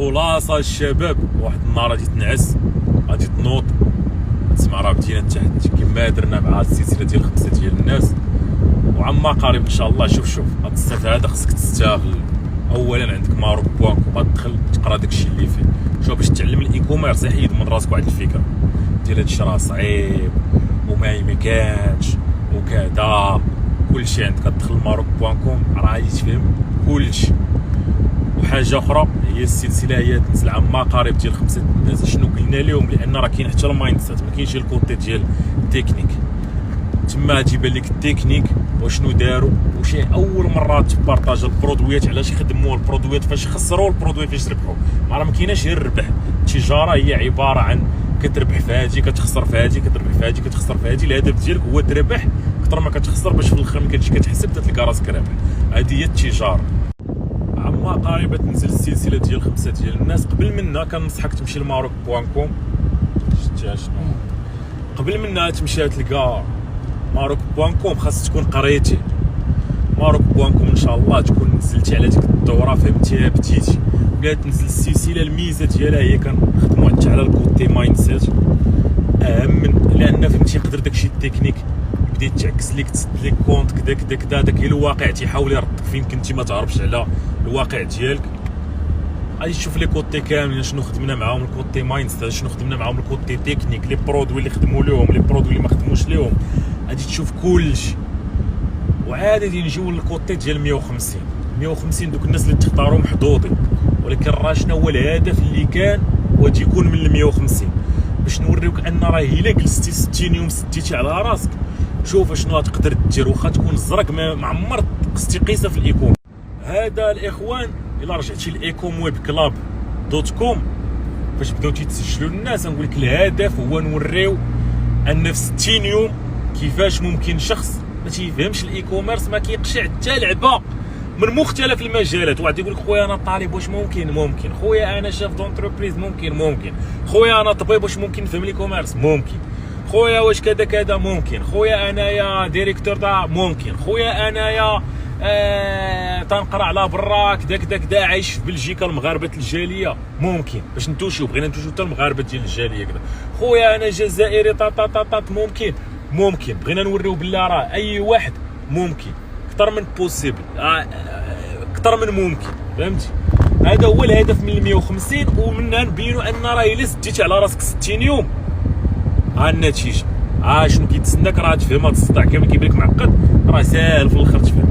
خلاصه الشباب، واحد النهار غادي تنعس، غادي تنوض تسمع راه بدينا تحت كما درنا مع السلسله ديال 5 ديال الناس. وعما قريب ان شاء الله. شوف هاد الصيف هذا خصك تستغل. اولا عندك ماروك بوانكو، غتدخل تقرا داكشي اللي فيه. شوف باش تعلم الاي كوميرس يحيد من راسك واحد الفكره ديال هادشي راه صعيب وما كانش وكذا. كلشي عندك كتدخل ماروك بوانكو راه غادي تفهم كلشي. وحاجه اخرى هي السلسله هي تنزل عما قريب ديال 5 الناس. شنو قلنا لهم؟ لان راه كاين حتى المايند سيت، ما كاينش الكوتي ديال التكنيك. تما غادي يبان لك التكنيك وشنو داروا وشي اول مره تبارطاج البرودويات، علاش يخدموا البرودويات، فاش خسروا البرودوي فاش ربحوا. ما كايناش غير الربح. التجاره هي عباره عن كتربح في هادي كتخسر في هادي، كتربح في هادي كتخسر في هادي. الهدف ديالك هو تربح اكثر ما كتخسر، باش في الاخر ملي كتجي كتحسب تلقى راسك رابح. هذه هي التجاره. عما قريبه تنزل السلسله ديال 5 ديال الناس. قبل منها كنصحك تمشي لماروك بوانكوم. شتي شنو قبل منها تمشي تلقى ماروك بوانكوم، خاص تكون قريتي ماروك بوانكوم ان شاء الله، تكون نزلتي على ديك الدوره فهمتيها بديتي. ولا تنزل السلسله الميزه ديالها هي كنخدموا حتى على الكوتي مايند سيت اهم من، لان فهمتي يقدر داكشي التكنيك بديت تعكس لك تسد لك كونط كدا كدا كدا. داك الواقع تيحاول يردك فين كنتي ما تعرفش على الواقع ديالك. غادي تشوف لي كوتي كاملين شنو خدمنا معاهم، الكوتي مايند سيت شنو خدمنا معاهم، الكوتي تكنيك، لي برودوي اللي خدموا لهم، لي برودوي اللي ما خدموش لهم. غادي تشوف كلشي. وعاد غادي نجيو للكوتي ديال 150 دوك الناس اللي تختاروا محظوظين. ولكن راه شنو هو الهدف اللي كان وغادي يكون من 150 باش نوريوك ان راه الا جلستي 60 يوم سديتي على راسك. شوف شنو تقدر دير، واخا تكون الزرق ما عمر قستي قيسه في الايكوم. هذا الاخوان الا رجعتي لايكوم ويب كلاب دوت كوم فاش بداو تيتسجلوا الناس، نقول لك الهدف هو نوريو ان في 60 يوم كيفاش ممكن شخص ما تيفهمش الاي كوميرس، ما كيقشع حتى لعبه من مختلف المجالات. واحد يقول لك خويا انا طالب واش ممكن خويا انا شاف دونتربريز ممكن خويا انا طبيب واش ممكن نفهم الاي كوميرس ممكن خويا واش كذا ممكن خويا انايا ديريكتور دا ممكن خويا انايا تنقرا على برا كذا عايش في بلجيكا المغاربه الجاليه ممكن. باش نتوشيو بغينا نتوشيو حتى المغاربه ديال الجاليه كذا. خويا انا جزائري ممكن بغينا نوريو بلا راه اي واحد ممكن اكثر من بوسيبل، اكثر من ممكن. فهمتي؟ هذا هو الهدف من 150. ومنها نبينوا ان راه الا سديتي على راسك 60 يوم النتيجه شنو كيتسناك راه تفهم. هذا الصداع كامل كيبان لك معقد، راه ساهل في الاخر تفهم.